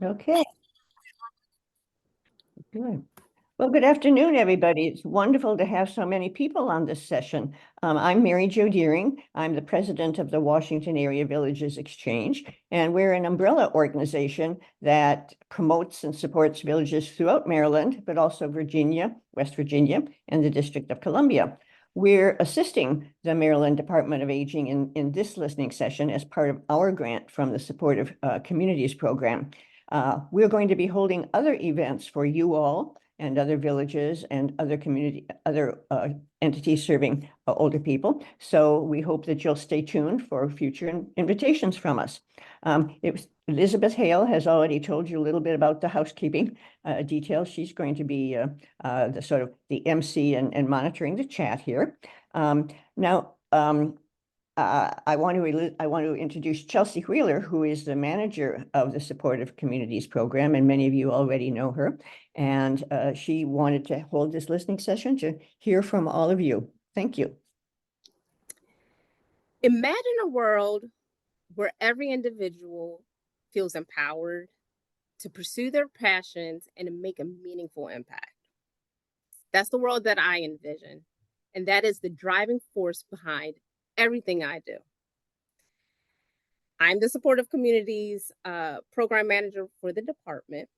Okay, good. Well, good afternoon, everybody. It's wonderful to have so many people on this session. I'm Mary Jo Deering. I'm the president of the Washington Area Villages Exchange, and we're an umbrella organization that promotes and supports villages throughout Maryland, but also Virginia, West Virginia, and the District of Columbia. We're assisting the Maryland Department of Aging in this listening session as part of our grant from the Supportive Communities Program. We're going to be holding other events for you all and other villages and other entities serving older people. So we hope that you'll stay tuned for future invitations from us. Elizabeth Hale has already told you a little bit about the housekeeping details. She's going to be the sort of the MC and monitoring the chat here. Now, I want to introduce Chelsea Wheeler, who is the manager of the Supportive Communities Program, and many of you already know her. And she wanted to hold this listening session to hear from all of you. Thank you. Imagine a world where every individual feels empowered to pursue their passions and to make a meaningful impact. That's the world that I envision, and that is the driving force behind everything I do. I'm the Supportive Communities Program Manager for the department,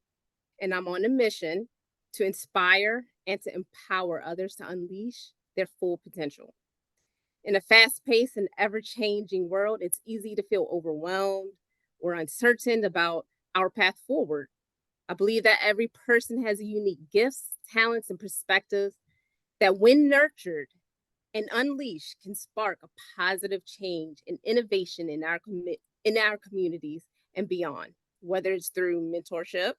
and I'm on a mission to inspire and to empower others to unleash their full potential. In a fast-paced and ever-changing world, it's easy to feel overwhelmed or uncertain about our path forward. I believe that every person has unique gifts, talents, and perspectives that, when nurtured and unleashed, can spark a positive change and innovation in our communities and beyond, whether it's through mentorship,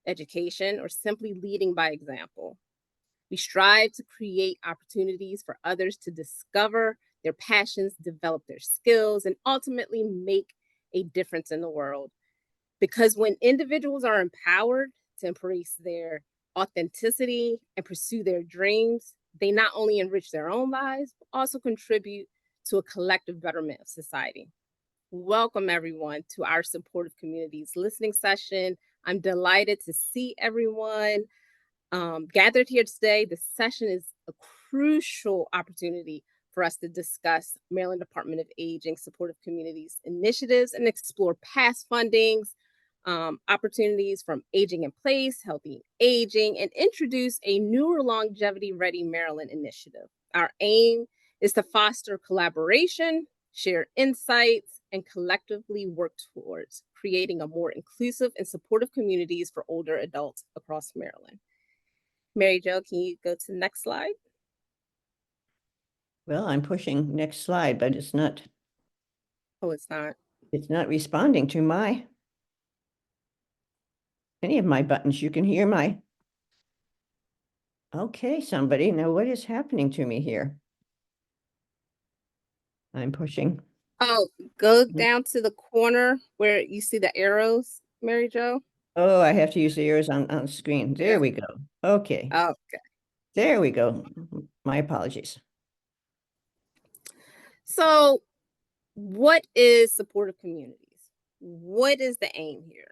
education, or simply leading by example. We strive to create opportunities for others to discover their passions, develop their skills, and ultimately make a difference in the world. Because when individuals are empowered to embrace their authenticity and pursue their dreams, they not only enrich their own lives, but also contribute to a collective betterment of society. Welcome, everyone, to our Supportive Communities listening session. I'm delighted to see everyone gathered here today. The session is a crucial opportunity for us to discuss Maryland Department of Aging Supportive Communities initiatives and explore past fundings, opportunities from Aging in Place, Healthy Aging, and introduce a newer Longevity Ready Maryland initiative. Our aim is to foster collaboration, share insights, and collectively work towards creating a more inclusive and supportive communities for older adults across Maryland. Mary Jo, can you go to the next slide? Well, I'm pushing next slide, but it's not. Oh, it's not. It's not responding to any of my buttons. You can hear my. Okay, somebody. Now, what is happening to me here? I'm pushing. Oh, go down to the corner where you see the arrows, Mary Jo. Oh, I have to use the arrows on screen. There we go. Okay. Okay. There we go. My apologies. So, what is supportive communities? What is the aim here?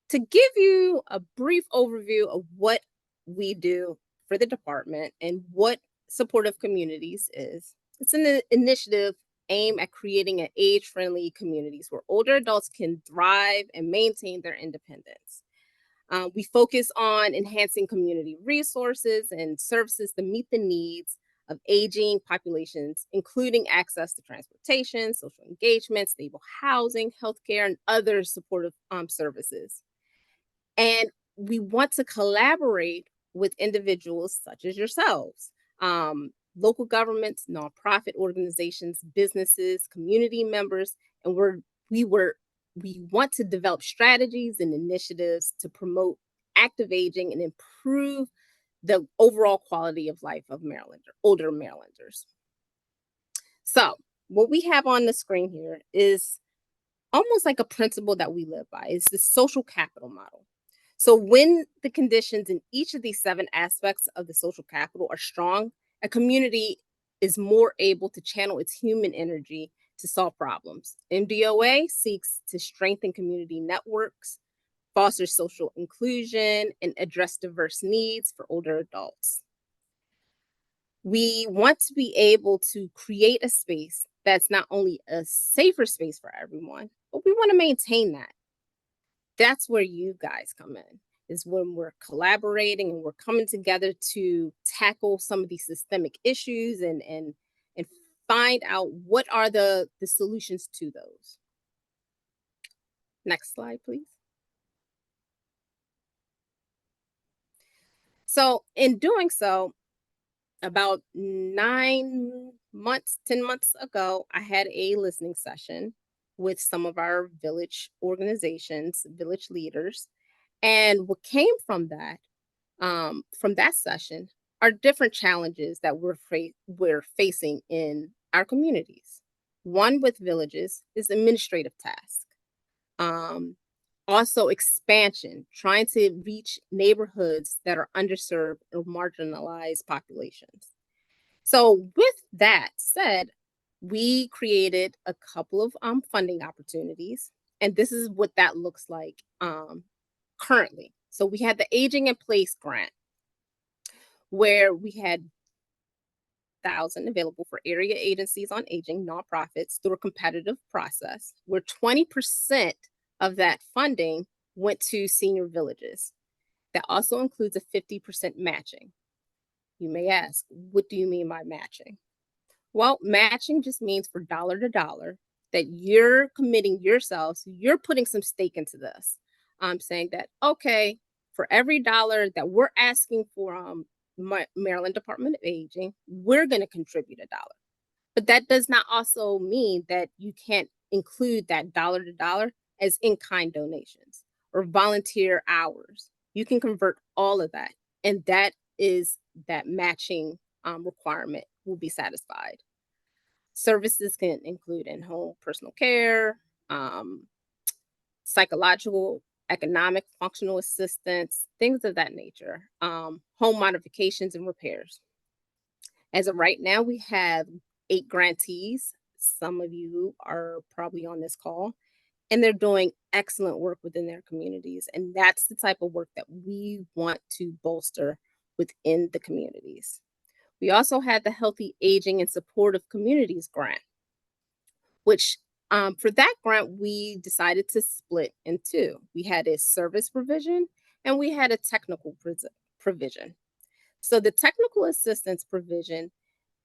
To give you a brief overview of what we do for the department and what supportive communities is, it's an initiative aimed at creating an age-friendly communities where older adults can thrive and maintain their independence. We focus on enhancing community resources and services to meet the needs of aging populations, including access to transportation, social engagement, stable housing, healthcare, and other supportive services. And we want to collaborate with individuals such as yourselves, local governments, nonprofit organizations, businesses, community members, and we want to develop strategies and initiatives to promote active aging and improve the overall quality of life of older Marylanders. So what we have on the screen here is almost like a principle that we live by. It's the social capital model. So when the conditions in each of these 7 aspects of the social capital are strong, a community is more able to channel its human energy to solve problems. MDOA seeks to strengthen community networks, foster social inclusion, and address diverse needs for older adults. We want to be able to create a space that's not only a safer space for everyone, but we want to maintain that. That's where you guys come in, is when we're collaborating and we're coming together to tackle some of these systemic issues and find out what are the solutions to those. Next slide, please. So in doing so, about 9 months, 10 months ago, I had a listening session with some of our village organizations, village leaders. And what came from that session are different challenges that we're facing in our communities. One with villages is administrative tasks. Also expansion, trying to reach neighborhoods that are underserved or marginalized populations. So with that said, we created a couple of funding opportunities, and this is what that looks like currently. So we had the Aging in Place grant, where we had 1,000 available for area agencies on aging, nonprofits, through a competitive process, where 20% of that funding went to senior villages. That also includes a 50% matching. You may ask, what do you mean by matching? Well, matching just means for dollar to dollar that you're committing yourself. So you're putting some stake into this. I'm saying that, okay, for every dollar that we're asking for Maryland Department of Aging, we're going to contribute $1. But that does not also mean that you can't include that dollar to dollar as in-kind donations or volunteer hours. You can convert all of that. And that is that matching requirement will be satisfied. Services can include in-home personal care, psychological, economic, functional assistance, things of that nature, home modifications and repairs. As of right now, we have 8 grantees. Some of you are probably on this call, and they're doing excellent work within their communities. And that's the type of work that we want to bolster within the communities. We also had the Healthy Aging and Supportive Communities grant, which for that grant, we decided to split in 2. We had a service provision and we had a technical provision. So the technical assistance provision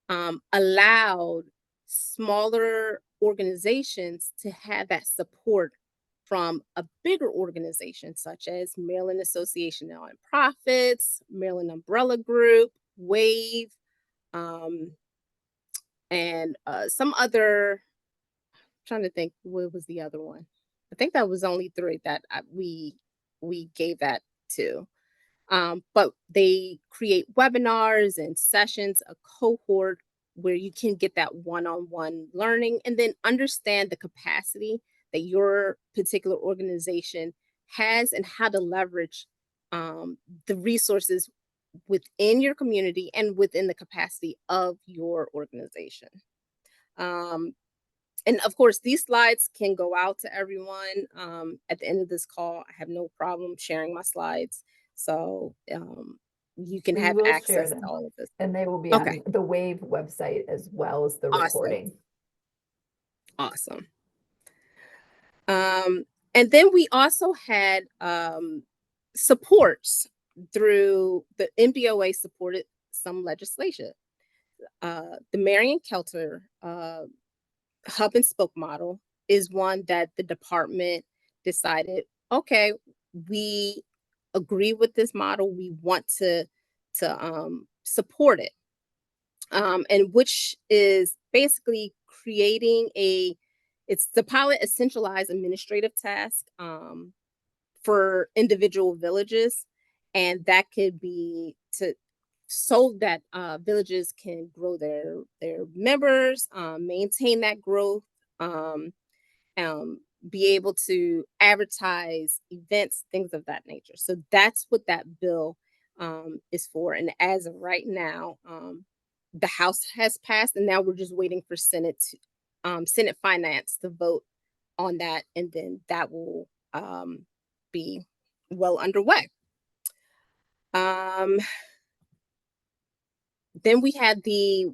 allowed smaller organizations to have that support from a bigger organization, such as Maryland Association of Nonprofits, Maryland Umbrella Group, WAVE, and some other. Trying to think, what was the other one? I think that was only 3 that we gave that to. But they create webinars and sessions, a cohort where you can get that one-on-one learning and then understand the capacity that your particular organization has and how to leverage the resources within your community and within the capacity of your organization. And of course, these slides can go out to everyone at the end of this call. I have no problem sharing my slides. So you can have access to all of this. And they will be on the WAVE website as well as the recording. Awesome. And then we also had supports through the MDOA supported some legislation. The Marion Kelter hub and spoke model is one that the department decided, okay, we agree with this model. We want to support it. And which is basically creating it's the pilot a centralized administrative task for individual villages. And that could be so that villages can grow their members, maintain that growth, be able to advertise events, things of that nature. So that's what that bill is for. And as of right now, the House has passed, and now we're just waiting for Senate Senate Finance to vote on that, and then that will be well underway. Then we had the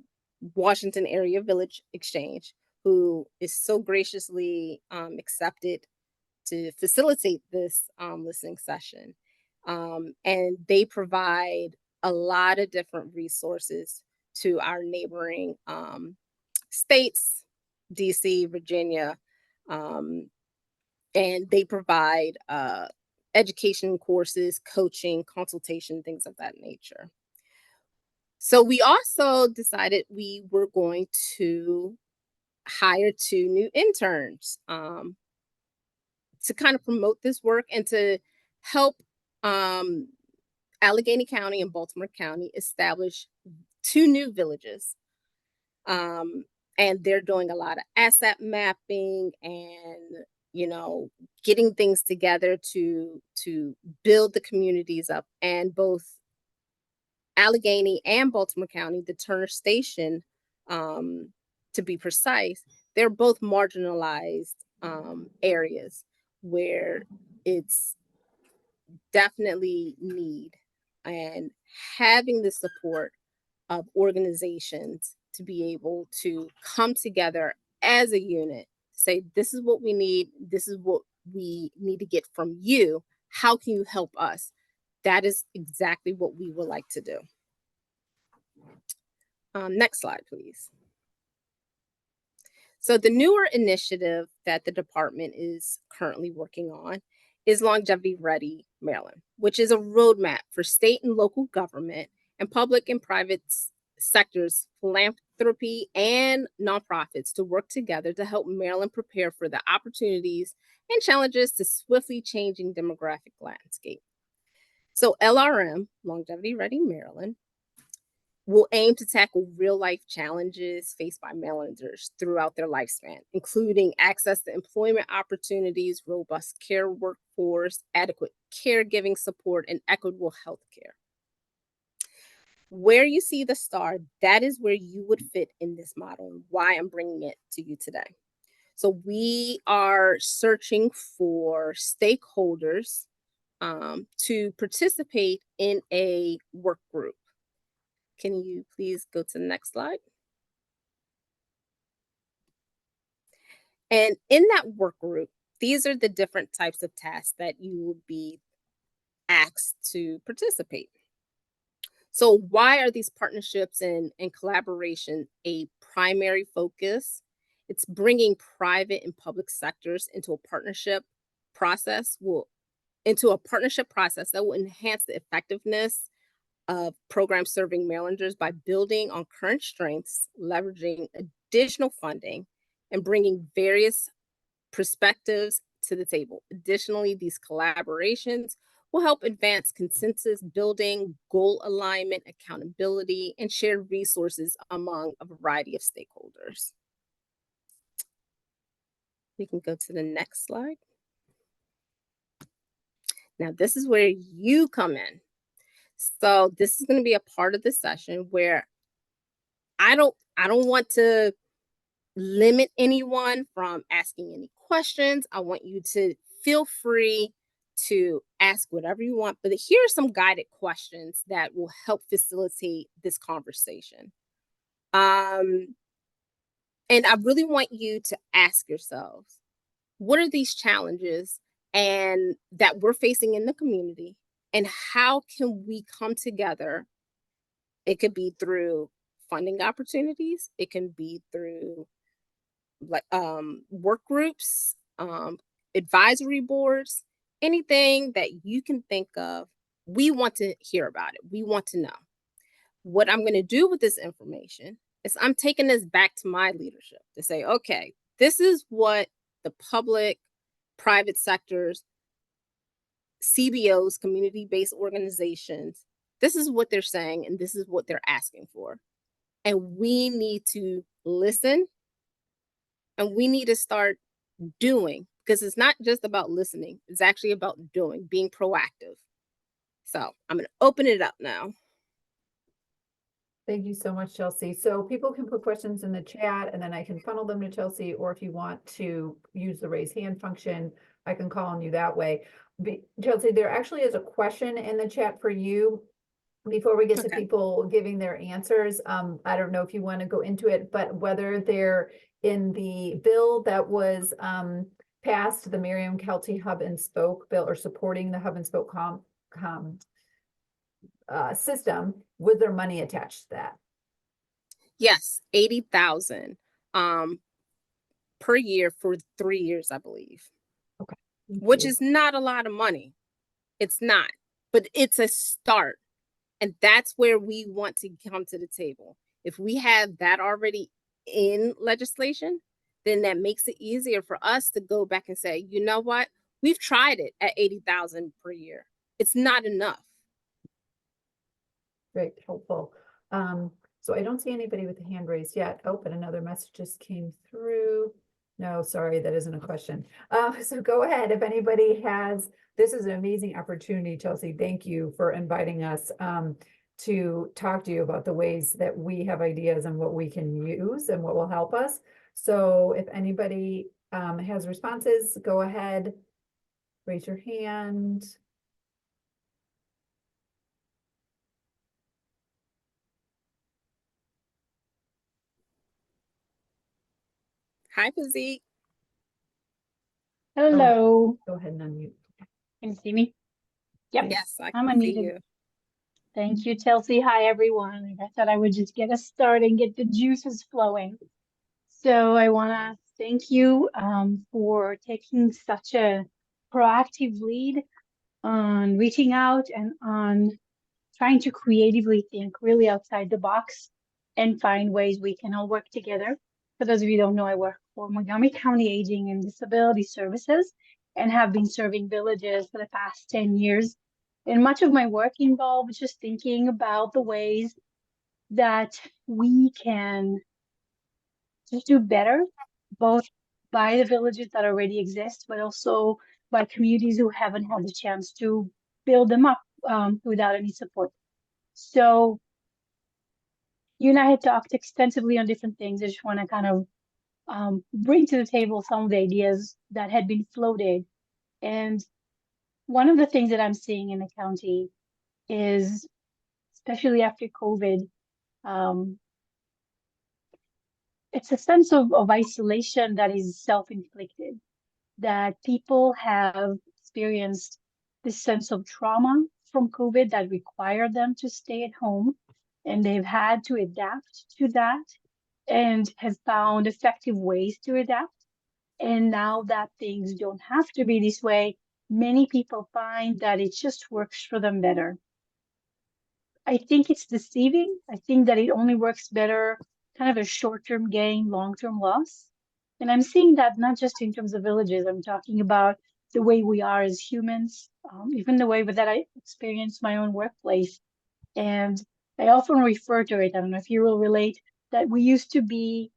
Washington Area Village Exchange, who is so graciously accepted to facilitate this listening session. And they provide a lot of different resources to our neighboring states, DC, Virginia, and they provide education courses, coaching, consultation, things of that nature. So we also decided we were going to hire 2 new interns to kind of promote this work and to help Allegheny County and Baltimore County establish 2 new villages. And they're doing a lot of asset mapping and, you know, getting things together to build the communities up. And both Allegheny and Baltimore County, the Turner Station, to be precise, they're both marginalized areas where it's definitely need, and having the support of organizations to be able to come together as a unit, say, this is what we need, this is what we need to get from you, how can you help us? That is exactly what we would like to do. Next slide, please. So the newer initiative that the department is currently working on is Longevity Ready Maryland, which is a roadmap for state and local government and public and private sectors, philanthropy, and nonprofits to work together to help Maryland prepare for the opportunities and challenges to swiftly changing demographic landscape. So LRM, Longevity Ready Maryland, will aim to tackle real-life challenges faced by Marylanders throughout their lifespan, including access to employment opportunities, robust care workforce, adequate caregiving support, and equitable health care. Where you see the star, that is where you would fit in this model, and why I'm bringing it to you today. So we are searching for stakeholders to participate in a work group. Can you please go to the next slide? And in that work group, these are the different types of tasks that you will be asked to participate. So why are these partnerships and collaboration a primary focus? It's bringing private and public sectors into a partnership process that will enhance the effectiveness of programs serving Marylanders by building on current strengths, leveraging additional funding, and bringing various perspectives to the table. Additionally, these collaborations will help advance consensus building, goal alignment, accountability, and shared resources among a variety of stakeholders. We can go to the next slide. Now, this is where you come in. So this is going to be a part of the session where I don't want to limit anyone from asking any questions. I want you to feel free to ask whatever you want, but here are some guided questions that will help facilitate this conversation. And I really want you to ask yourselves, what are these challenges and that we're facing in the community, and how can we come together? It could be through funding opportunities. It can be through like work groups, advisory boards, anything that you can think of. We want to hear about it. We want to know. What I'm going to do with this information is I'm taking this back to my leadership to say, okay, this is what the public, private sectors, CBOs, community-based organizations, this is what they're saying, and this is what they're asking for. And we need to listen, and we need to start doing, because it's not just about listening. It's actually about doing, being proactive. So I'm going to open it up now. Thank you so much, Chelsea. So people can put questions in the chat and then I can funnel them to Chelsea, or if you want to use the raise hand function, I can call on you that way. Chelsea, there actually is a question in the chat for you. Before we get to Okay. people giving their answers, I don't know if you want to go into it, but whether they're in the bill that was passed, the Miriam Kelty Hub and Spoke bill, or supporting the Hub and Spoke system, was there money attached to that? Yes, 80,000 per year for 3 years, I believe. Okay. Which is not a lot of money. It's not, but it's a start. And that's where we want to come to the table. If we have that already in legislation, then that makes it easier for us to go back and say, you know what? We've tried it at 80,000 per year. It's not enough. Great, helpful. So I don't see anybody with a hand raised yet. Oh, but another message just came through. No, sorry, that isn't a question. So go ahead if anybody has. This is an amazing opportunity, Chelsea. Thank you for inviting us to talk to you about the ways that we have ideas and what we can use and what will help us. So if anybody has responses, go ahead, raise your hand. Hi, Physique. Hello. Go ahead and unmute. Can you see me? Yep. Yes, I I'm can see unmuted. you. Thank you, Chelsea. Hi, everyone. I thought I would just get us started and get the juices flowing. So I want to thank you for taking such a proactive lead on reaching out and on trying to creatively think really outside the box and find ways we can all work together. For those of you who don't know, I work for Montgomery County Aging and Disability Services and have been serving villages for the past 10 years. And much of my work involves just thinking about the ways that we can just do better, both by the villages that already exist, but also by communities who haven't had the chance to build them up without any support. So you and I had talked extensively on different things. I just want to kind of bring to the table some of the ideas that had been floated. And one of the things that I'm seeing in the county is, especially after COVID, it's a sense of isolation that is self-inflicted, that people have experienced this sense of trauma from COVID that required them to stay at home, and they've had to adapt to that and have found effective ways to adapt. And now that things don't have to be this way, many people find that it just works for them better. I think it's deceiving. I think that it only works better, kind of a short-term gain, long-term loss. And I'm seeing that not just in terms of villages. I'm talking about the way we are as humans, even the way that I experience my own workplace. And I often refer to it, I don't know if you will relate, that we used to be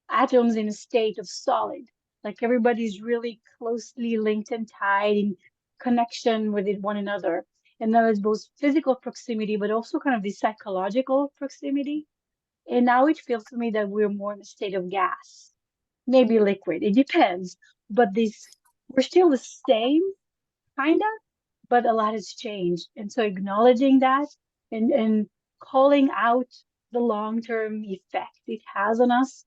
atoms in a state of solid. Like everybody's really closely linked and tied in connection with one another. And now there's both physical proximity, but also kind of the psychological proximity. And now it feels to me that we're more in a state of gas, maybe liquid. It depends. But we're still the same, kind of, but a lot has changed. And so acknowledging that and calling out the long-term effect it has on us.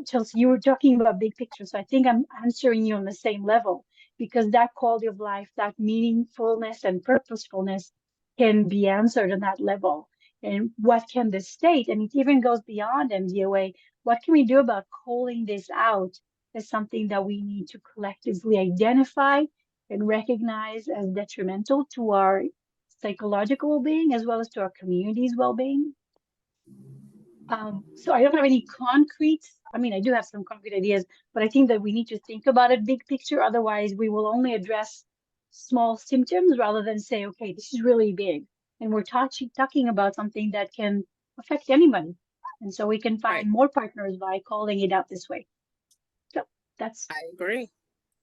Chelsea, you were talking about big picture. So I think I'm answering you on the same level, because that quality of life, that meaningfulness and purposefulness can be answered on that level. And what can the state, and it even goes beyond MD DoA, what can we do about calling this out as something that we need to collectively identify and recognize as detrimental to our psychological well-being as well as to our community's well-being? So I don't have any concrete, I do have some concrete ideas, but I think that we need to think about it big picture. Otherwise, we will only address small symptoms rather than say, okay, this is really big. And we're talking about something that can affect anybody. And so we can find more partners by calling it out this way. So that's. I agree.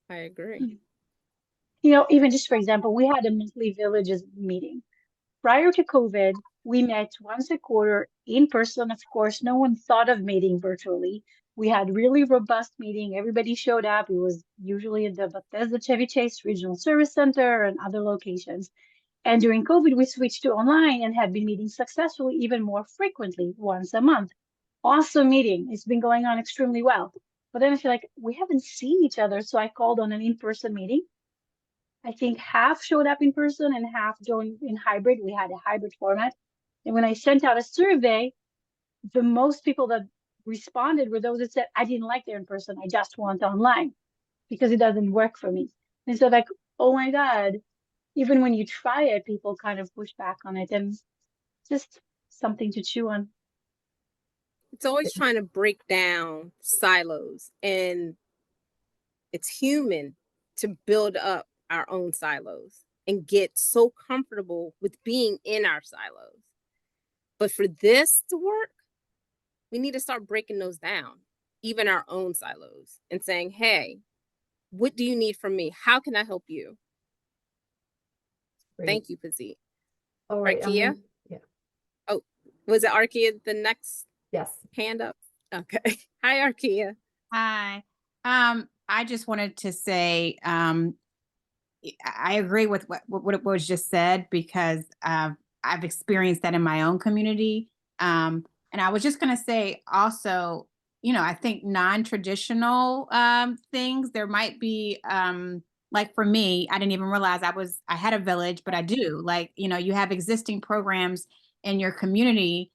I agree. Even just for example, we had a monthly villages meeting. Prior to COVID, We met once a quarter in person. Of course, no one thought of meeting virtually. We had really robust meeting. Everybody showed up. It was usually at the Bethesda Chevy Chase Regional Service Center and other locations. And during COVID, we switched to online and have been meeting successfully even more frequently, once a month. Awesome meeting. It's been going on extremely well. But then I feel like we haven't seen each other. So I called on an in-person meeting. I think half showed up in person and half joined in hybrid. We had a hybrid format. And when I sent out a survey, the most people that responded were those that said, I didn't like their in person. I just want online because it doesn't work for me. And so like, oh my God, even when you try it, people kind of push back on it, and just something to chew on. It's always trying to break down silos, and it's human to build up our own silos and get so comfortable with being in our silos. But for this to work, we need to start breaking those down, even our own silos, and saying, hey, what do you need from me? How can I help you? Great. Thank you, Pazit. All right. Arkia? Yeah. Oh, was it Arkia the next Yes. hand up? Okay. Hi, Arkia. Hi. I just wanted to say, I agree with what was just said, because I've experienced that in my own community. And I was just going to say also, I think non-traditional things, there might be, like for me, I didn't even realize I had a village, but I do, like, you have existing programs in your community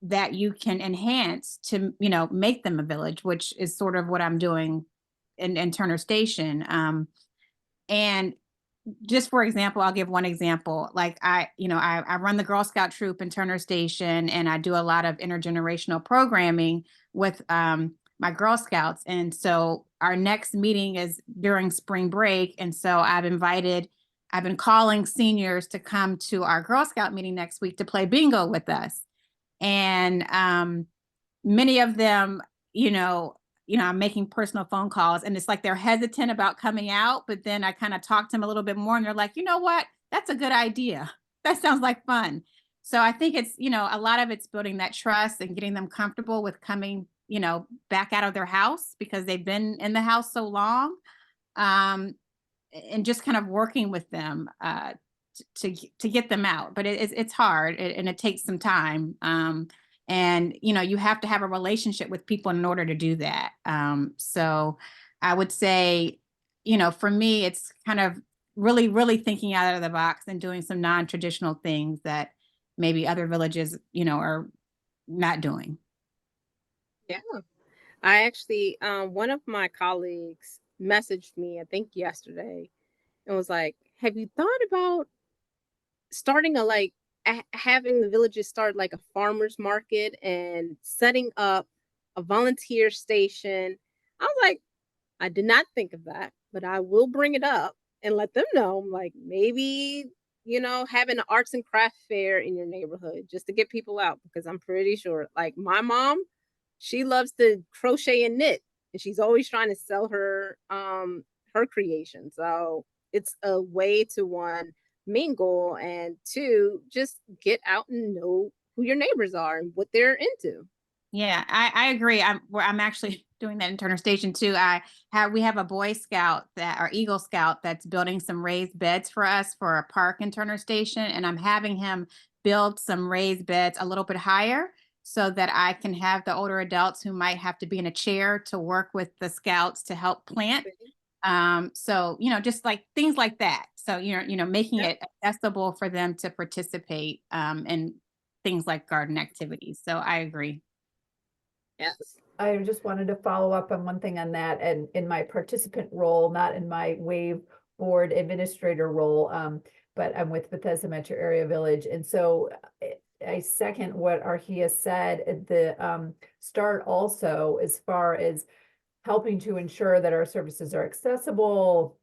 that you can enhance to, make them a village, which is sort of what I'm doing in Turner Station. And just for example, I'll give one example. Like I run the Girl Scout troop in Turner Station, and I do a lot of intergenerational programming with my Girl Scouts. And so our next meeting is during spring break. And so I've been calling seniors to come to our Girl Scout meeting next week to play bingo with us. And many of them, I'm making personal phone calls, and it's like they're hesitant about coming out, but then I kind of talk to them a little bit more, and they're like, you know what? That's a good idea. That sounds like fun. So I think it's, a lot of it's building that trust and getting them comfortable with coming, back out of their house because they've been in the house so long. And just kind of working with them to get them out. But it's hard, and it takes some time. And, you have to have a relationship with people in order to do that. So I would say, for me, it's kind of really, really thinking out of the box and doing some non-traditional things that maybe other villages, are not doing. Yeah. I actually, one of my colleagues messaged me, I think yesterday, and was like, have you thought about starting having the villages start like a farmer's market and setting up a volunteer station? I was like, I did not think of that, but I will bring it up and let them know, like, maybe, having an arts and craft fair in your neighborhood just to get people out, because I'm pretty sure, like, my mom, she loves to crochet and knit, and she's always trying to sell her creation. So it's a way to, one, mingle, and two, just get out and know who your neighbors are and what they're into. Yeah, I agree. I'm actually doing that in Turner Station too. We have a Boy Scout or Eagle Scout that's building some raised beds for us for a park in Turner Station, and I'm having him build some raised beds a little bit higher so that I can have the older adults who might have to be in a chair to work with the scouts to help plant. So, just like things like that. So, making it accessible for them to participate in things like garden activities. So I agree. Yes. I just wanted to follow up on one thing on that, and in my participant role, not in my WAVE board administrator role, but I'm with Bethesda Metro Area Village. And so I second what Arkia said at the start also, as far as helping to ensure that our services are accessible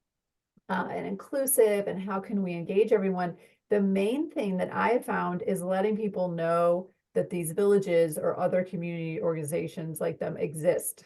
and inclusive, and how can we engage everyone. The main thing that I have found is letting people know that these villages or other community organizations like them exist.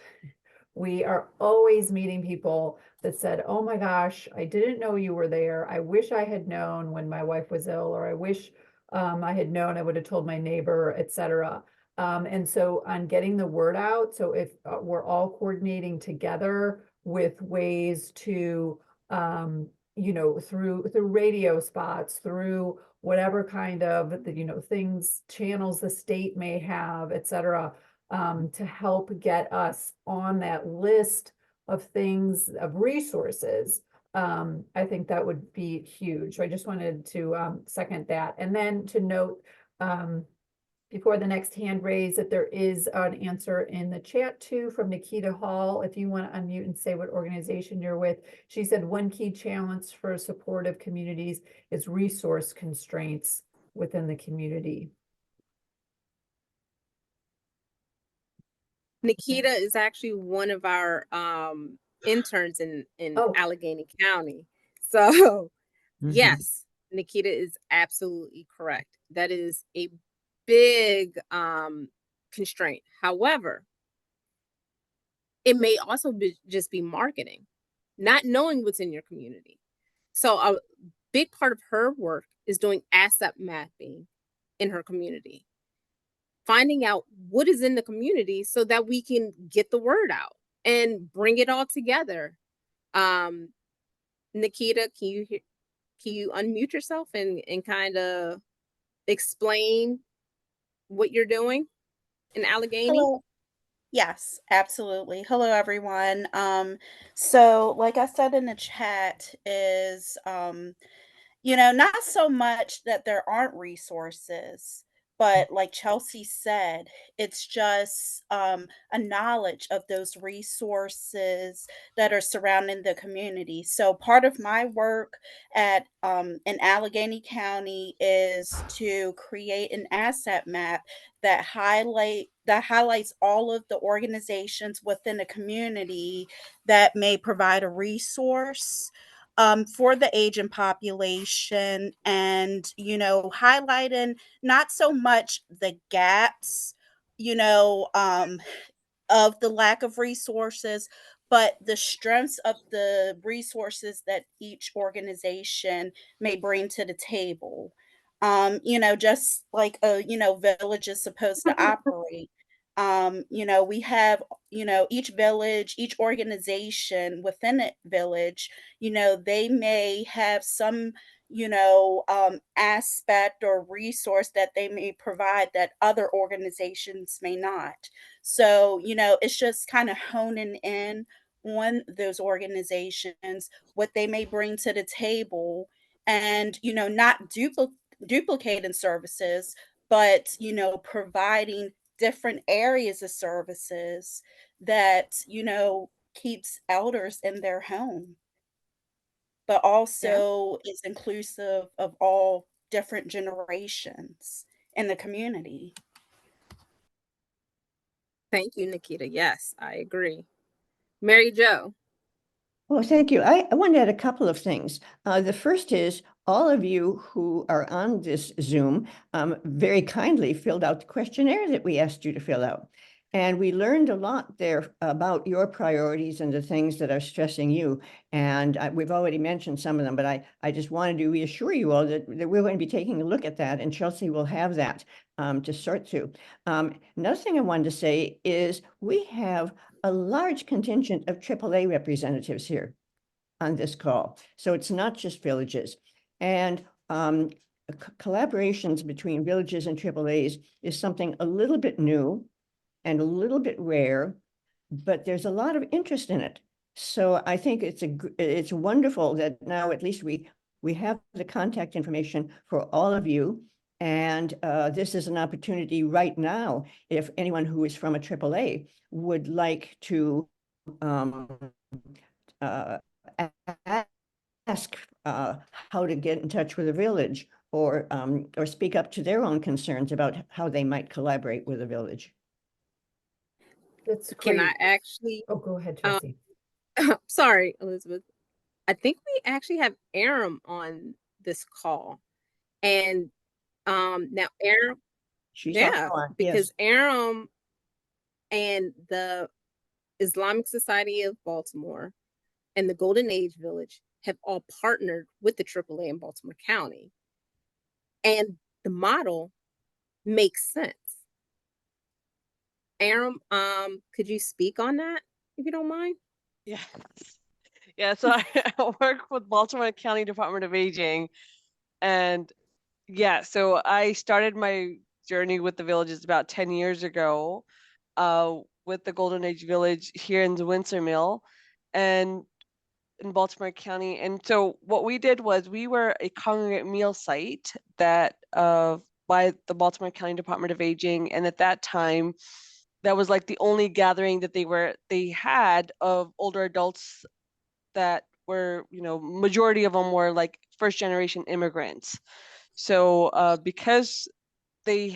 We are always meeting people that said, oh my gosh, I didn't know you were there. I wish I had known when my wife was ill, or I wish I had known, I would have told my neighbor, et cetera. And so on getting the word out, so if we're all coordinating together with ways to, you know, through radio spots, through whatever kind of, you know, things, channels the state may have, et cetera, to help get us on that list of things, of resources, I think that would be huge. So I just wanted to second that. And then to note, before the next hand raise, that there is an answer in the chat too from Nikita Hall. If you want to unmute and say what organization you're with. She said one key challenge for supportive communities is resource constraints within the community. Nikita is actually one of our interns in Oh. Allegheny County. So Mhm. yes, Nikita is absolutely correct. That is a big constraint. However, it may also be just be marketing, not knowing what's in your community. So a big part of her work is doing asset mapping in her community, finding out what is in the community so that we can get the word out and bring it all together. Nikita, can you unmute yourself and kind of explain what you're doing in Allegheny? Hello. Yes, absolutely. Hello, everyone. So like I said in the chat is, not so much that there aren't resources, but like Chelsea said, it's just a knowledge of those resources that are surrounding the community. So part of my work at in Allegheny County is to create an asset map that highlights all of the organizations within the community that may provide a resource for the aging population, and highlighting not so much the gaps, you know um, of the lack of resources, but the strengths of the resources that each organization may bring to the table. Just like a village is supposed to operate. We have each village, each organization within a village. They may have some aspect or resource that they may provide that other organizations may not. So, it's just kind of honing in on those organizations, what they may bring to the table, and, not duplicating services, but, providing different areas of services that, keeps elders in their home, but Yeah. also is inclusive of all different generations in the community. Thank you, Nikita. Yes, I agree. Mary Jo. Well, thank you. I want to add a couple of things. The first is all of you who are on this Zoom very kindly filled out the questionnaire that we asked you to fill out. And we learned a lot there about your priorities and the things that are stressing you. And we've already mentioned some of them, but I just wanted to reassure you all that we're going to be taking a look at that, and Chelsea will have that to sort through. Another thing I wanted to say is we have a large contingent of AAA representatives here on this call. So it's not just villages. And collaborations between villages and AAAs is something a little bit new and a little bit rare, but there's a lot of interest in it. So I think it's wonderful that now at least we have the contact information for all of you. And this is an opportunity right now, if anyone who is from a AAA would like to ask how to get in touch with a village, or speak up to their own concerns about how they might collaborate with a village. That's Can great. I actually, Oh, go ahead, Chelsea. sorry, Elizabeth. I think we actually have Aram on this call. And now Aram, She's yeah, also on, yes. because Aram and the Islamic Society of Baltimore and the Golden Age Village have all partnered with the AAA in Baltimore County. And the model makes sense. Aaron, could you speak on that if you don't mind? Yeah. Yeah, so I work with Baltimore County Department of Aging. And yeah, so I started my journey with the villages about 10 years ago, with the Golden Age Village here in the Windsor Mill and in Baltimore County. And so what we did was we were a congregate meal site that by the Baltimore County Department of Aging. And at that time, that was like the only gathering that they had of older adults that were, majority of them were like first generation immigrants. So because they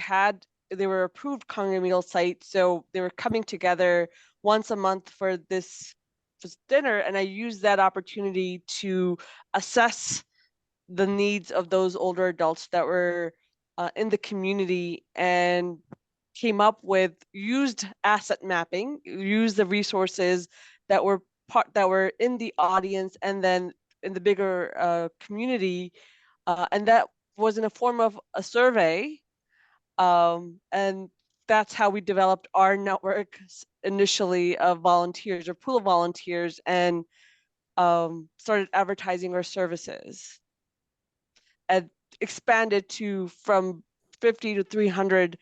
were approved congregate meal site, so they were coming together once a month for this dinner, and I used that opportunity to assess the needs of those older adults that were in the community, and came up with used asset mapping, used the resources that were in the audience and then in the bigger community, and that was in a form of a survey, and that's how we developed our network initially of volunteers or pool of volunteers, and started advertising our services and expanded to from 50 to 300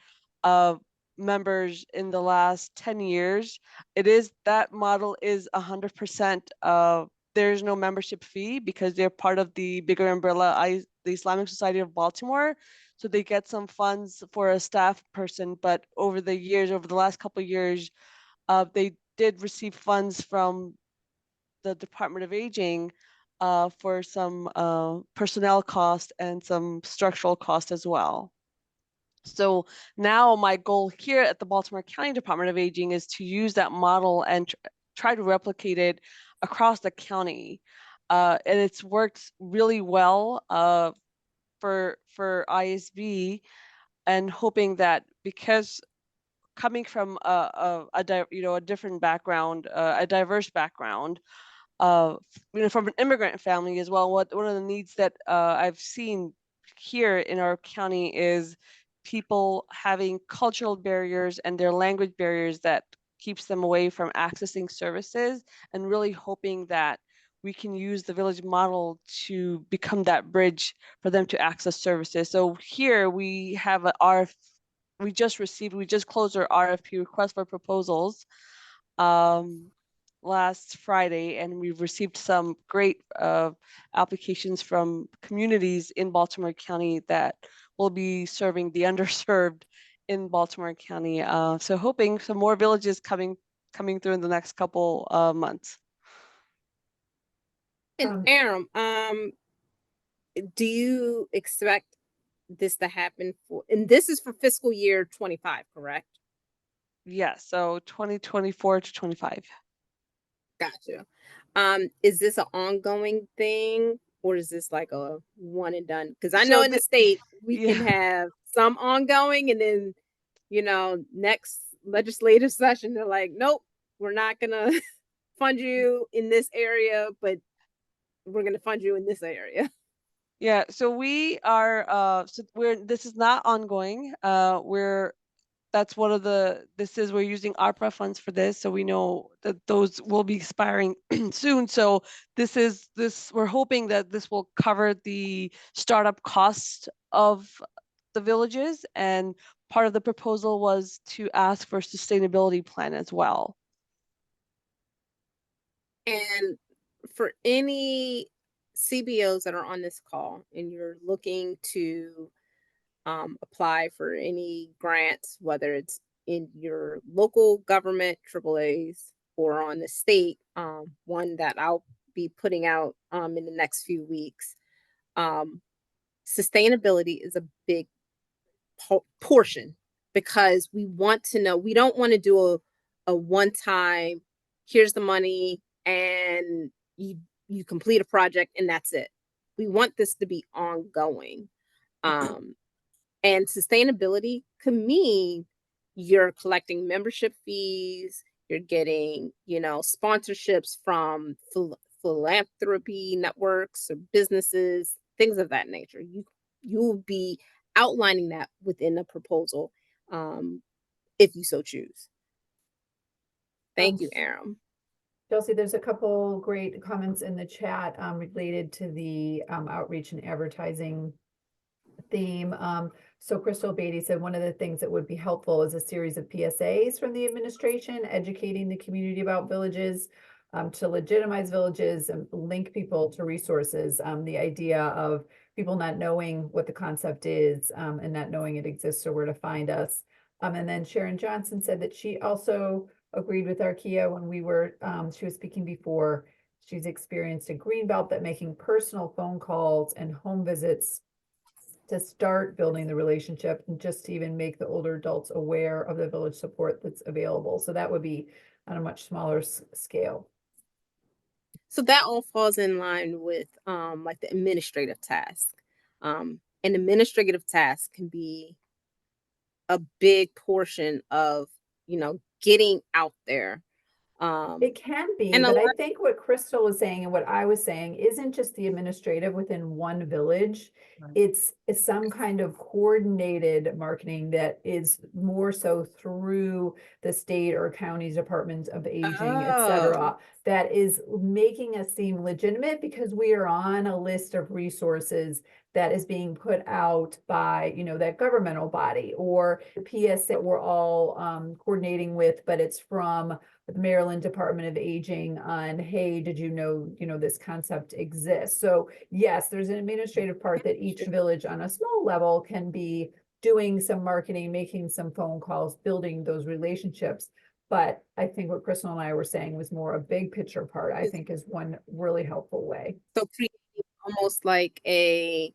members in the last 10 years. That model is 100%. There's no membership fee because they're part of the bigger umbrella, the Islamic Society of Baltimore. So they get some funds for a staff person, but over the last couple of years, they did receive funds from the Department of Aging for some personnel cost and some structural cost as well. So now my goal here at the Baltimore County Department of Aging is to use that model and try to replicate it across the county. And it's worked really well for ISB, and hoping that because coming from a different background, a diverse background, from an immigrant family as well, one of the needs that I've seen here in our county is people having cultural barriers and their language barriers that keeps them away from accessing services, and really hoping that we can use the village model to become that bridge for them to access services. So here we have we just closed our RFP, request for proposals, last Friday, and we've received some great applications from communities in Baltimore County that will be serving the underserved in Baltimore County. So hoping some more villages coming through in the next couple months. And Aaron, do you expect this to happen and this is for fiscal year 25, correct? Yeah, so 2024 to 25. Gotcha. Is this an ongoing thing, or is this like a one and done? Because I know in the state we can have some ongoing, and then next legislative session they're like, nope, we're not gonna fund you in this area, but we're gonna fund you in this area. Yeah, so we are this is not ongoing. We're using ARPA funds for this, so we know that those will be expiring soon. So we're hoping that this will cover the startup cost of the villages, and part of the proposal was to ask for a sustainability plan as well. And for any CBOs that are on this call and you're looking to apply for any grants, whether it's in your local government, AAAs, or on the state, one that I'll be putting out in the next few weeks. Sustainability is a big portion, because we want to know, we don't want to do a one-time, here's the money, and you complete a project and that's it. We want this to be ongoing. And sustainability can mean you're collecting membership fees, you're getting, sponsorships from philanthropy networks or businesses, things of that nature. You will be outlining that within the proposal, if you so choose. Thank you, Aram. Chelsea, there's a couple great comments in the chat related to the outreach and advertising theme. So Crystal Beatty said one of the things that would be helpful is a series of PSAs from the administration, educating the community about villages, to legitimize villages and link people to resources. The idea of people not knowing what the concept is and not knowing it exists or where to find us. And then Sharon Johnson said that she also agreed with Arkia when she was speaking before. She's experienced a greenbelt that making personal phone calls and home visits to start building the relationship and just to even make the older adults aware of the village support that's available. So that would be on a much smaller scale. So that all falls in line with like the administrative task. An administrative task can be a big portion of, getting out there. It can be, and a but I lot- think what Crystal was saying and what I was saying isn't just the administrative within one village. Right. It's some kind of coordinated marketing that is more so through the state or county's departments of aging, et cetera, that is making us seem legitimate because we are on a list of resources that is being put out by, that governmental body or the PS that we're all coordinating with, but it's from the Maryland Department of Aging on, hey, did you know, this concept exists? So yes, there's an administrative part that each village on a small level can be doing some marketing, making some phone calls, building those relationships. But I think what Crystal and I were saying was more a big picture part, I think is one really helpful way. So creating almost like a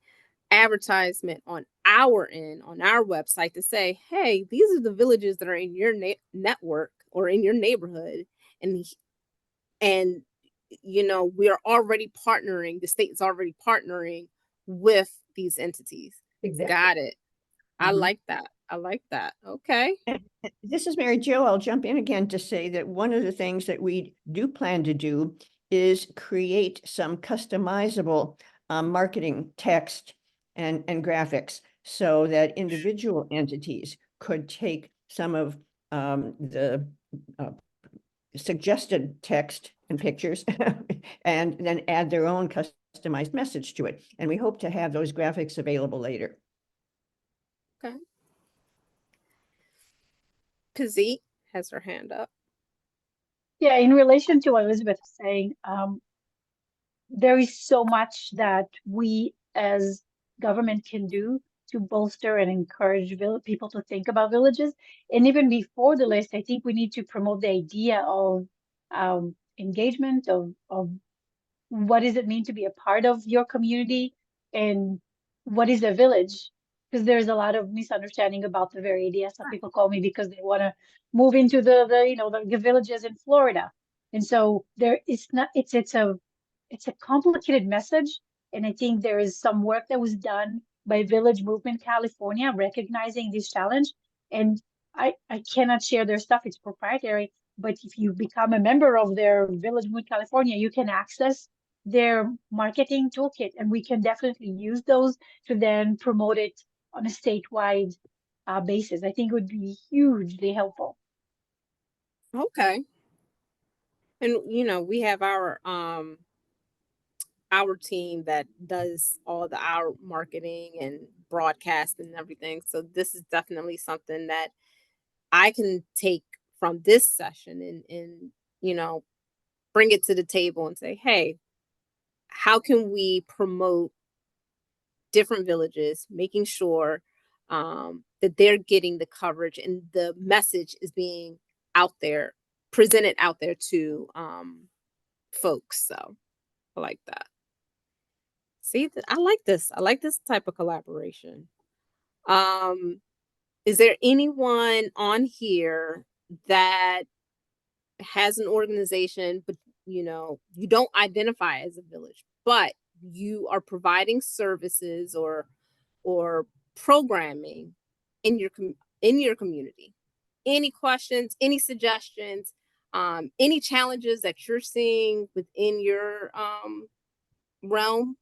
advertisement on our end, on our website to say, hey, these are the villages that are in your network or in your neighborhood. And we are already partnering, the state is already partnering with these entities. Exactly. Got it. I Mhm. like that. I like that. Okay. This is Mary Jo. I'll jump in again to say that one of the things that we do plan to do is create some customizable marketing text and graphics so that individual entities could take some of the suggested text and pictures and then add their own customized message to it. And we hope to have those graphics available later. Okay. Kazit has her hand up. Yeah, in relation to what Elizabeth was saying, there is so much that we as government can do to bolster and encourage people to think about villages. And even before the list, I think we need to promote the idea of engagement, of what does it mean to be a part of your community and what is a village? Because there's a lot of misunderstanding about the very idea. Some people call me because they want to move into the villages in Florida. And so it's a complicated message. And I think there is some work that was done by Village Movement California recognizing this challenge. And I cannot share their stuff, it's proprietary. But if you become a member of their Village Movement California, you can access their marketing toolkit, and we can definitely use those to then promote it on a statewide basis. I think it would be hugely helpful. Okay. And we have our team that does all our marketing and broadcast and everything. So this is definitely something that I can take from this session and bring it to the table and say, hey, how can we promote different villages, making sure that they're getting the coverage and the message is being out there, presented out there to folks. So I like that. See, I like this. I like this type of collaboration. Is there anyone on here that has an organization, but you don't identify as a village, but you are providing services or programming in your community? Any questions, any suggestions, any challenges that you're seeing within your realm?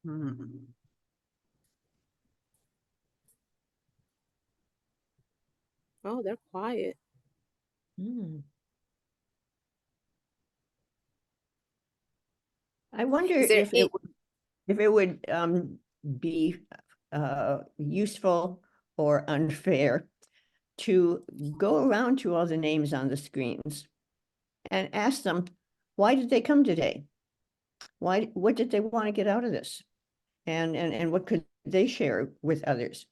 Hmm. Oh, they're quiet. I wonder Is there if it would be useful or unfair to go around to all the names on the screens and ask them, why did they come today? What did they want to get out of this? And what could they share with others?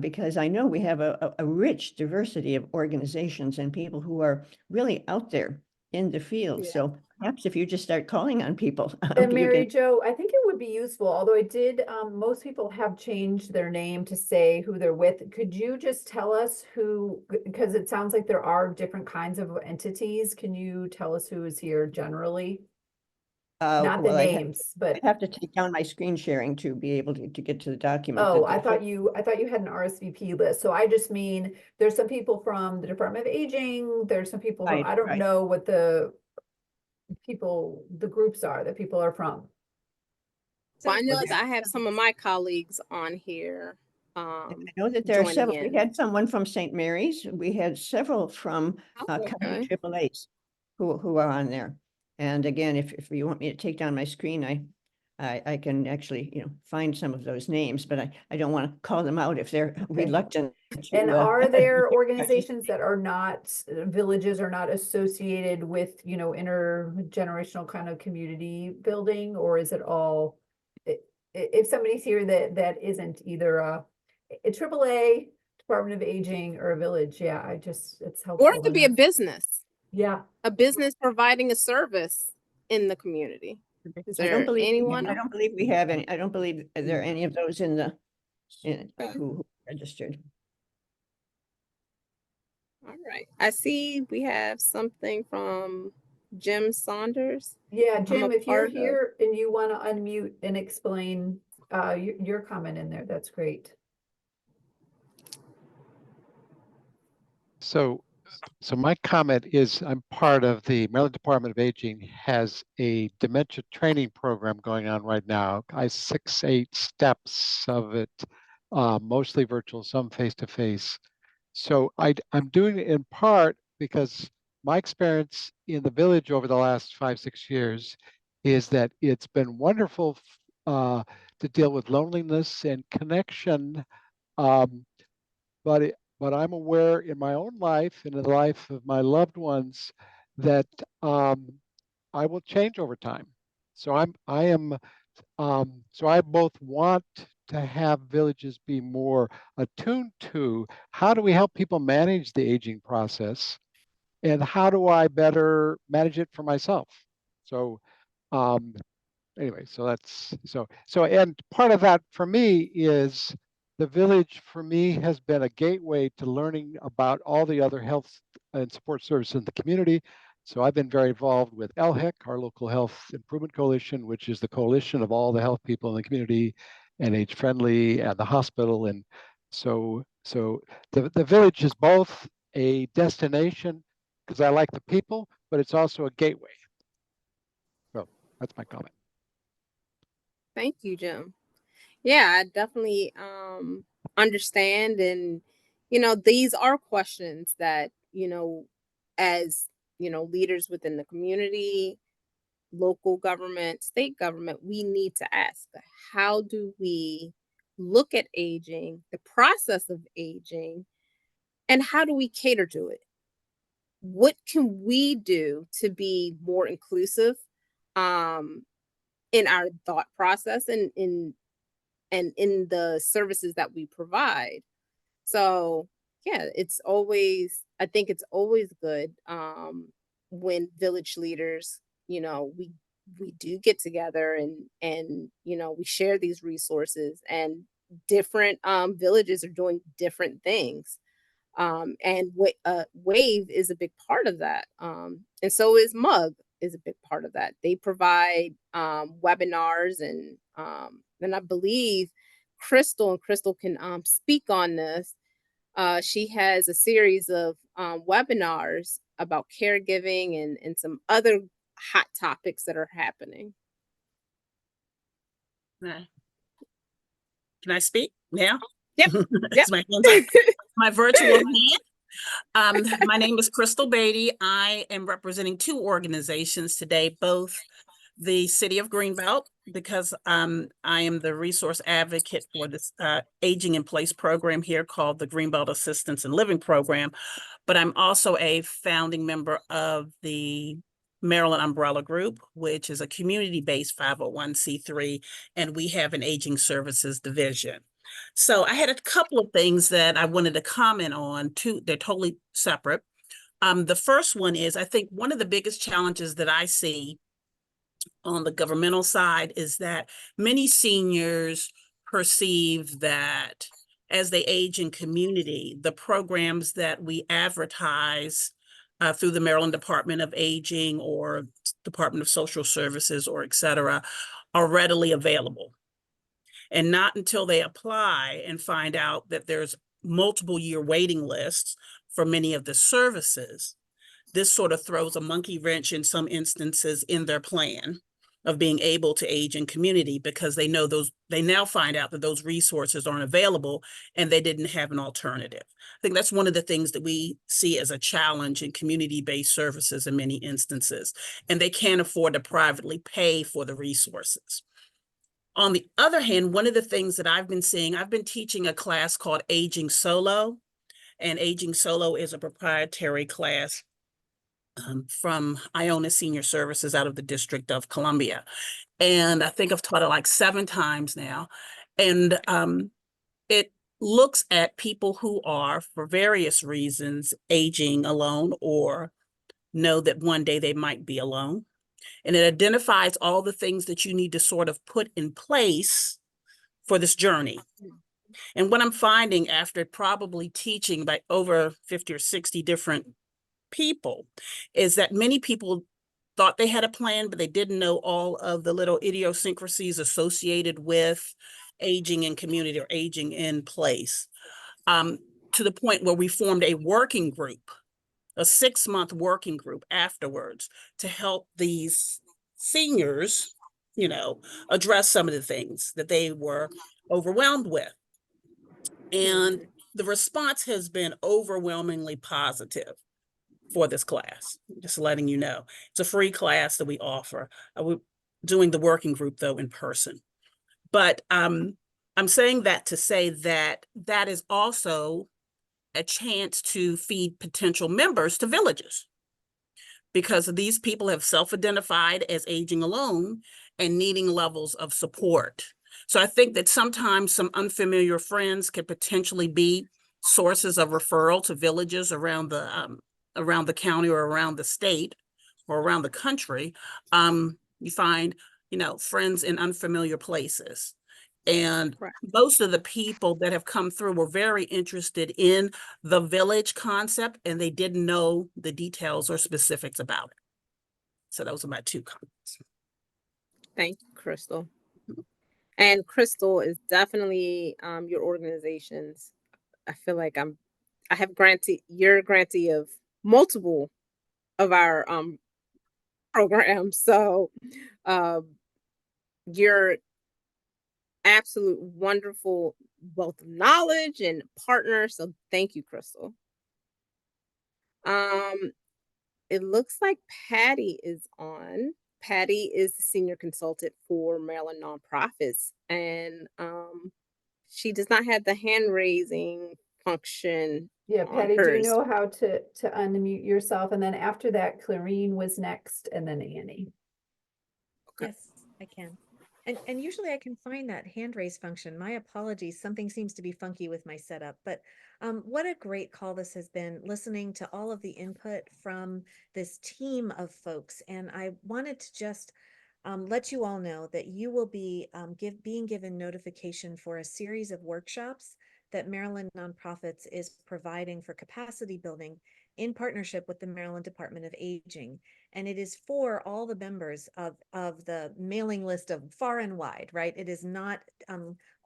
Because I know we have a rich diversity of organizations and people who are really out there in the field. Yeah. So perhaps if you just start calling on people, And you Mary can, Jo, I think it would be useful, although I did, most people have changed their name to say who they're with. Could you just tell us who, because it sounds like there are different kinds of entities. Can you tell us who is here generally? Not the well, names, but, I'd have to take down my screen sharing to be able to get to the document. oh, that I the thought whole- I thought you had an RSVP list. So I just mean, there's some people from the Department of Aging, there's some people from, Right, I don't right. know what the groups are that people are from. Well, I know Well, that I have some of my colleagues on here I know that there are joining several. We in. had someone from St. Mary's. We had several from Oh, county okay. AAAs who are on there. And again, if you want me to take down my screen, I can actually, find some of those names, but I don't want to call them out if they're reluctant And to. are there organizations that are not, villages are not associated with, intergenerational kind of community building, or is it all? If somebody's here that isn't either a AAA, Department of Aging, or a village, yeah, it's Or helpful it could be a know. business, Yeah, a business providing a service in the community. Is I don't there believe, anyone? I don't believe we have any, I don't believe there are any of those in Okay. who registered. All right. I see we have something from Jim Saunders. yeah, I'm Jim, a if you're part of. here and you want to unmute and explain your comment in there, that's great. So my comment is I'm part of the Maryland Department of Aging has a dementia training program going on right now. 6-8 steps of it, mostly virtual, some face-to-face. So I'm doing it in part because my experience in the village over the last 5-6 years is that it's been wonderful to deal with loneliness and connection. But I'm aware in my own life and in the life of my loved ones that I will change over time. So I both want to have villages be more attuned to how do we help people manage the aging process, and how do I better manage it for myself. So anyway, and part of that for me is the village for me has been a gateway to learning about all the other health and support services in the community. So I've been very involved with LHIC, our local health improvement coalition, which is the coalition of all the health people in the community, and Age Friendly and the hospital. And so the village is both a destination because I like the people, but it's also a gateway. So that's my comment. Thank you, Jim. Yeah, I definitely understand. And, these are questions that, as, leaders within the community, local government, state government, we need to ask. How do we look at aging, the process of aging, and how do we cater to it? What can we do to be more inclusive um, in our thought process and in the services that we provide? So yeah, I think it's always good when village leaders, we do get together and we share these resources, and different villages are doing different things. And Wave is a big part of that. And so is Mug is a big part of that. They provide webinars, and I believe Crystal can speak on this. She has a series of webinars about caregiving and some other hot topics that are happening. Can I speak now? Yep. It's my hands up. My virtual hand. My name is Crystal Beatty. I am representing two organizations today, both the City of Greenbelt, because I am the resource advocate for this aging in place program here called the Greenbelt Assistance and Living Program. But I'm also a founding member of the Maryland Umbrella Group, which is a community-based 501c3, and we have an aging services division. So I had a couple of things that I wanted to comment on. Two, they're totally separate. The first one is, I think one of the biggest challenges that I see on the governmental side is that many seniors perceive that as they age in community, the programs that we advertise through the Maryland Department of Aging or Department of Social Services or et cetera are readily available. And not until they apply and find out that there's multiple year waiting lists for many of the services, this sort of throws a monkey wrench in some instances in their plan of being able to age in community, because they know they now find out that those resources aren't available and they didn't have an alternative. I think that's one of the things that we see as a challenge in community-based services in many instances, and they can't afford to privately pay for the resources. On the other hand, one of the things that I've been seeing, I've been teaching a class called Aging Solo, and Aging Solo is a proprietary class from Iona Senior Services out of the District of Columbia. And I think I've taught it like 7 times now. And it looks at people who are, for various reasons, aging alone or know that one day they might be alone. And it identifies all the things that you need to sort of put in place for this journey. And what I'm finding after probably teaching by over 50 or 60 different people is that many people thought they had a plan, but they didn't know all of the little idiosyncrasies associated with aging in community or aging in place, to the point where we formed a working group, a 6-month working group afterwards to help these seniors, address some of the things that they were overwhelmed with. And the response has been overwhelmingly positive for this class, just letting you know. It's a free class that we offer. We're doing the working group, though, in person. But I'm saying that to say that that is also a chance to feed potential members to villages, because these people have self-identified as aging alone and needing levels of support. So I think that sometimes some unfamiliar friends could potentially be sources of referral to villages around the county or around the state or around the country. You find, friends in unfamiliar places. And most of the people that have come through were very interested in the village concept, and they didn't know the details or specifics about it. So those are my 2 comments. Thank you, Crystal. And Crystal is definitely your organization's. I feel like you're grantee of multiple of our programs. So you're absolute wonderful wealth of knowledge and partner. So thank you, Crystal. It looks like Patty is on. Patty is the senior consultant for Maryland Nonprofits, and she does not have the hand raising function. Yeah, Patty, do you hers. know how to unmute yourself? And then after that, Clarine was next, and then Annie. Okay. Yes, I can. And usually I can find that hand raise function. My apologies, something seems to be funky with my setup, but what a great call this has been, listening to all of the input from this team of folks. And I wanted to just let you all know that you will be being given notification for a series of workshops that Maryland Nonprofits is providing for capacity building in partnership with the Maryland Department of Aging. And it is for all the members of the mailing list of far and wide, right? It is not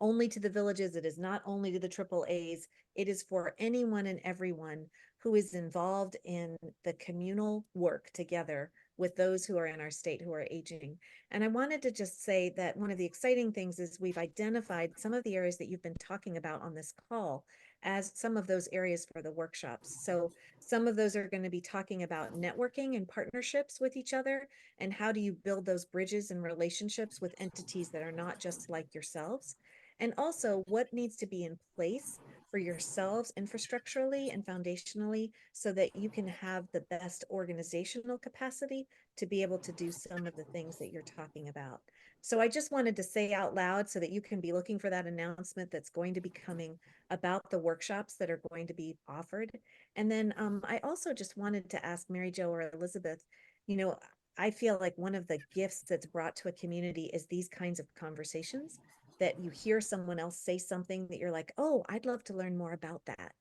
only to the villages. It is not only to the AAAs. It is for anyone and everyone who is involved in the communal work together with those who are in our state who are aging. And I wanted to just say that one of the exciting things is we've identified some of the areas that you've been talking about on this call as some of those areas for the workshops. So some of those are going to be talking about networking and partnerships with each other, and how do you build those bridges and relationships with entities that are not just like yourselves. And also what needs to be in place for yourselves infrastructurally and foundationally so that you can have the best organizational capacity to be able to do some of the things that you're talking about. So I just wanted to say out loud so that you can be looking for that announcement that's going to be coming about the workshops that are going to be offered. And then I also just wanted to ask Mary Jo or Elizabeth, you know, I feel like one of the gifts that's brought to a community is these kinds of conversations, that you hear someone else say something that you're like, oh, I'd love to learn more about that.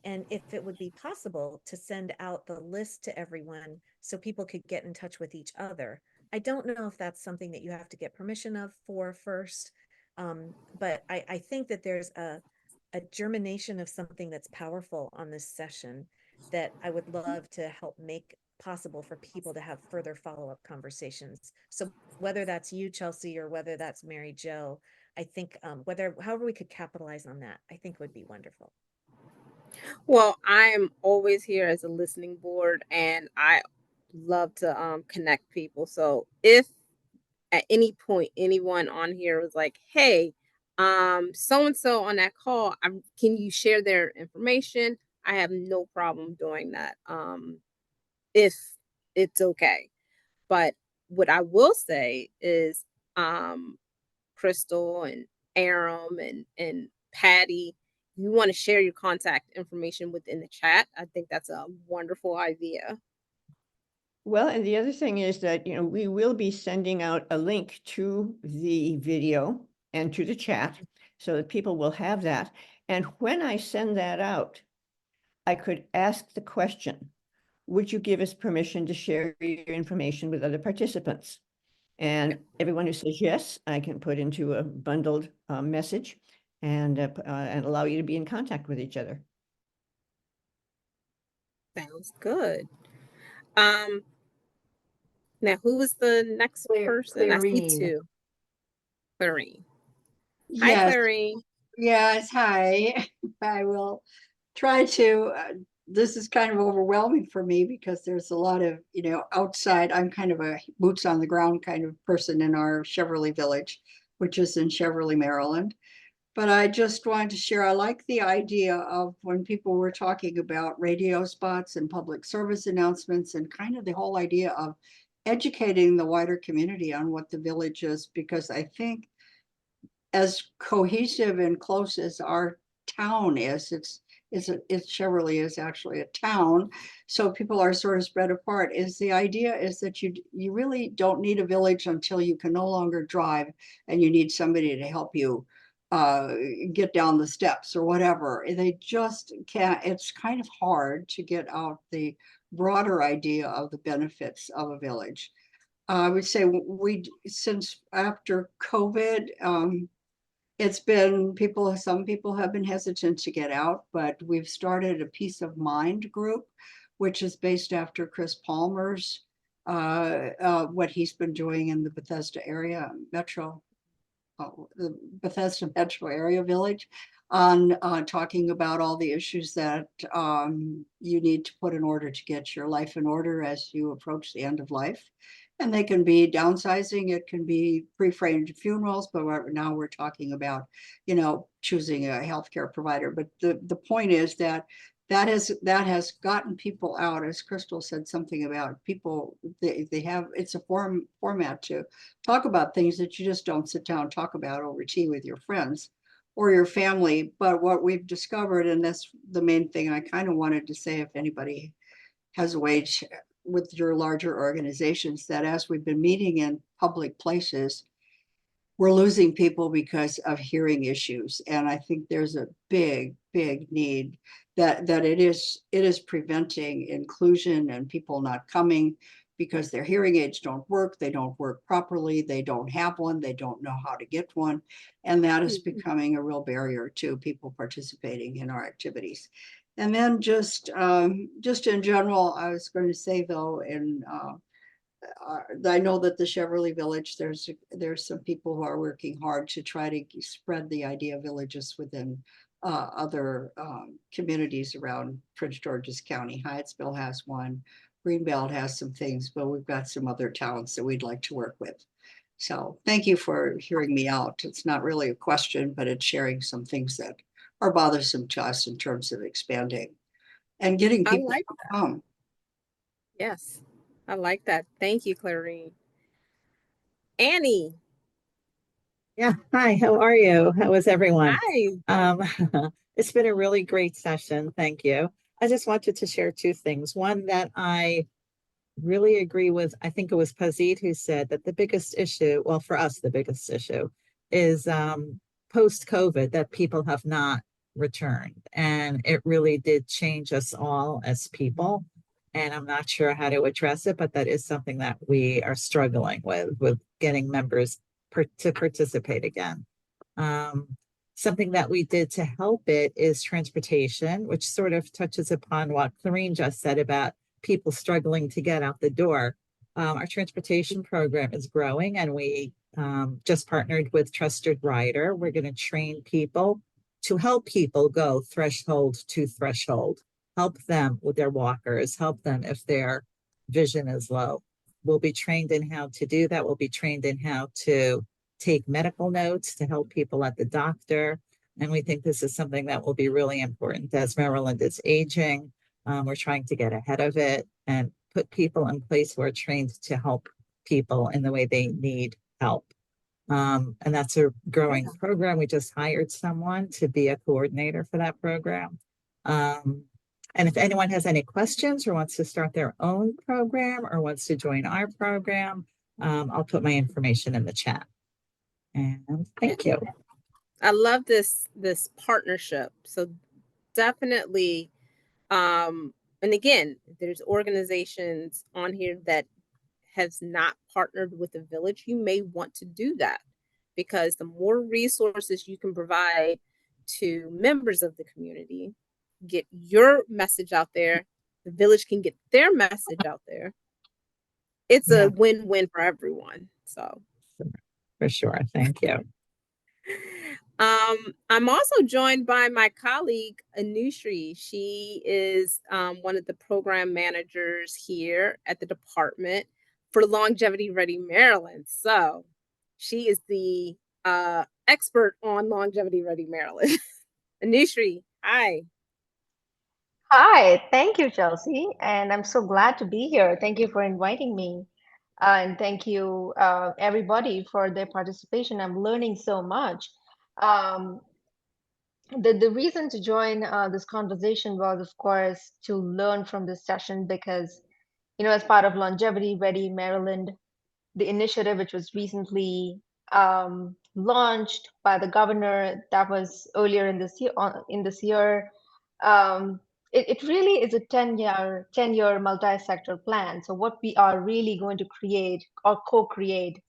And if it would be possible to send out the list to everyone so people could get in touch with each other. I don't know if that's something that you have to get permission of for first, but I think that there's a germination of something that's powerful on this session that I would love to help make possible for people to have further follow-up conversations. So whether that's you, Chelsea, or whether that's Mary Jo, I think however we could capitalize on that, I think would be wonderful. Well, I'm always here as a listening board, and I love to connect people. So if at any point anyone on here was like, hey, so and so on that call, can you share their information? I have no problem doing that. If it's okay. But what I will say is, um Crystal and Aram and Patty, you want to share your contact information within the chat. I think that's a wonderful idea. Well, and the other thing is that, we will be sending out a link to the video and to the chat so that people will have that. And when I send that out, I could ask the question, would you give us permission to share your information with other participants? And everyone who says yes, I can put into a bundled message and allow you to be in contact with each other. Sounds good. Now who was the next person? I see Clarine. two. Clarine. Hi, Yes, Clarine. yes, hi. I will try to, this is kind of overwhelming for me because there's a lot of, outside, I'm kind of a boots on the ground kind of person in our Cheverly Village, which is in Cheverly, Maryland. But I just wanted to share, I like the idea of when people were talking about radio spots and public service announcements and kind of the whole idea of educating the wider community on what the village is, because I think as cohesive and close as our town is, it's Cheverly is actually a town, so people are sort of spread apart. Is the idea is that you really don't need a village until you can no longer drive and you need somebody to help you get down the steps or whatever. They just can't. It's kind of hard to get out the broader idea of the benefits of a village. I would say since after COVID, it's been some people have been hesitant to get out, but we've started a Peace of Mind group, which is based after Chris Palmer's, what he's been doing in the Bethesda area metro, the Bethesda metro area village, on talking about all the issues that you need to put in order to get your life in order as you approach the end of life. And they can be downsizing, it can be pre-framed funerals, but now we're talking about, choosing a healthcare provider. But the point is that has gotten people out, as Crystal said something about people, they have, it's a format to talk about things that you just don't sit down and talk about over tea with your friends or your family. But what we've discovered, and that's the main thing I kind of wanted to say, if anybody has a way with your larger organizations, that as we've been meeting in public places, we're losing people because of hearing issues. And I think there's a big need that it is preventing inclusion and people not coming because their hearing aids don't work, they don't work properly, they don't have one, they don't know how to get one. And that is becoming a real barrier to people participating in our activities. And then just in general, I was going to say though, I know that the Cheverly Village, there's some people who are working hard to try to spread the idea of villages within other communities around Prince George's County. Hyattsville has one, Greenbelt has some things, but we've got some other towns that we'd like to work with. So thank you for hearing me out. It's not really a question, but it's sharing some things that are bothersome to us in terms of expanding and getting I people like to come. Yes, I like that. Thank you, Clarine. Annie. Yeah. Hi, how are you? How is everyone? Hi. It's been a really great session. Thank you. I just wanted to share two things. One that I really agree with, I think it was Pazit who said that the biggest issue, well, for us, the biggest issue is post-COVID that people have not returned. And it really did change us all as people. And I'm not sure how to address it, but that is something that we are struggling with getting members to participate again. Something that we did to help it is transportation, which sort of touches upon what Clarine just said about people struggling to get out the door. Our transportation program is growing, and we just partnered with Trusted Rider. We're going to train people to help people go threshold to threshold, help them with their walkers, help them if their vision is low. We'll be trained in how to do that. We'll be trained in how to take medical notes to help people at the doctor. And we think this is something that will be really important as Maryland is aging. We're trying to get ahead of it and put people in place who are trained to help people in the way they need help. And that's a growing program. We just hired someone to be a coordinator for that program. And if anyone has any questions or wants to start their own program or wants to join our program, I'll put my information in the chat. And thank you. I love this partnership. So definitely, and again, there's organizations on here that has not partnered with the village. You may want to do that, because the more resources you can provide to members of the community, get your message out there, the village can get their message out there. It's a win-win for everyone. So for sure. Thank you. I'm also joined by my colleague, Anushree. She is one of the program managers here at the department for Longevity Ready Maryland. So she is the expert on Longevity Ready Maryland. Anushree, hi. Hi, thank you, Chelsea. And I'm so glad to be here. Thank you for inviting me. And thank you, everybody, for their participation. I'm learning so much. The reason to join this conversation was, of course, to learn from this session because, as part of Longevity Ready Maryland, the initiative which was recently launched by the governor, that was earlier in this year. It really is a 10-year multi-sector plan. So what we are really going to create or co-create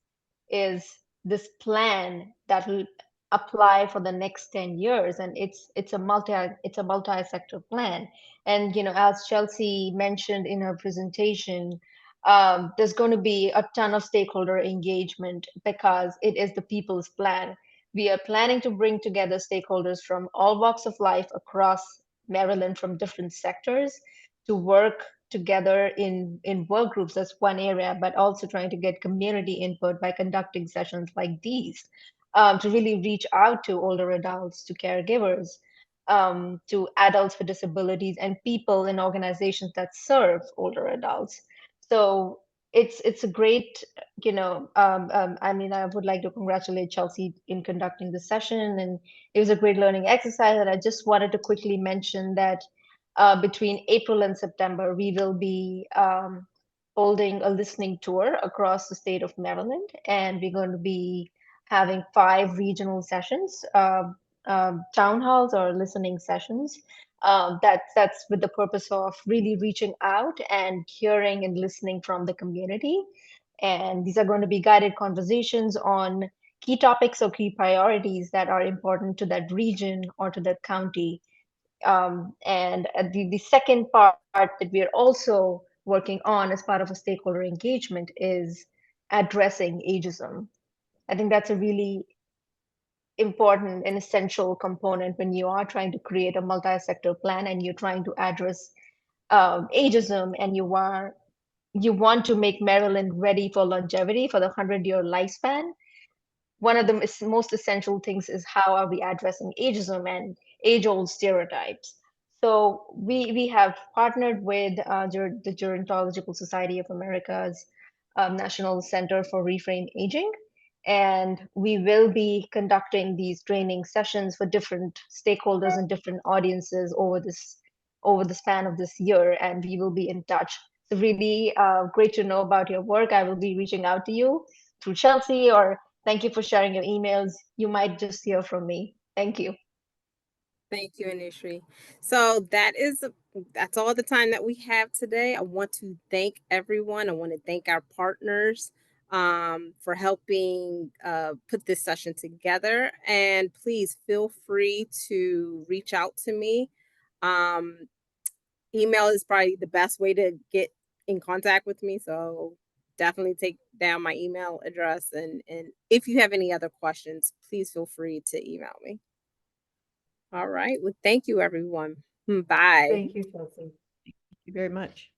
is this plan that will apply for the next 10 years, and it's a multi-sector plan. And as Chelsea mentioned in her presentation, there's going to be a ton of stakeholder engagement because it is the people's plan. We are planning to bring together stakeholders from all walks of life across Maryland, from different sectors, to work together in work groups. That's one area, but also trying to get community input by conducting sessions like these, to really reach out to older adults, to caregivers, to adults with disabilities, and people in organizations that serve older adults. So it's a great, I would like to congratulate Chelsea in conducting the session, and it was a great learning exercise. And I just wanted to quickly mention that between April and September, we will be holding a listening tour across the state of Maryland, and we're going to be having 5 regional sessions, town halls or listening sessions. That's with the purpose of really reaching out and hearing and listening from the community. And these are going to be guided conversations on key topics or key priorities that are important to that region or to that county. And the second part that we are also working on as part of a stakeholder engagement is addressing ageism. I think that's a really important and essential component when you are trying to create a multi-sector plan and you're trying to address ageism, and you want to make Maryland ready for longevity for the 100-year lifespan. One of the most essential things is how are we addressing ageism and age-old stereotypes. So we have partnered with the Gerontological Society of America's National Center for Reframe Aging, and we will be conducting these training sessions for different stakeholders and different audiences over the span of this year, and we will be in touch. So really great to know about your work. I will be reaching out to you through Chelsea, or thank you for sharing your emails. You might just hear from me. Thank you. Thank you, Anushree. So that's all the time that we have today. I want to thank everyone. I want to thank our partners for helping put this session together. And please feel free to reach out to me. Email is probably the best way to get in contact with me. So definitely take down my email address. And if you have any other questions, please feel free to email me. All right. Well, thank you, everyone. Bye. Thank you, Chelsea. Thank you very much.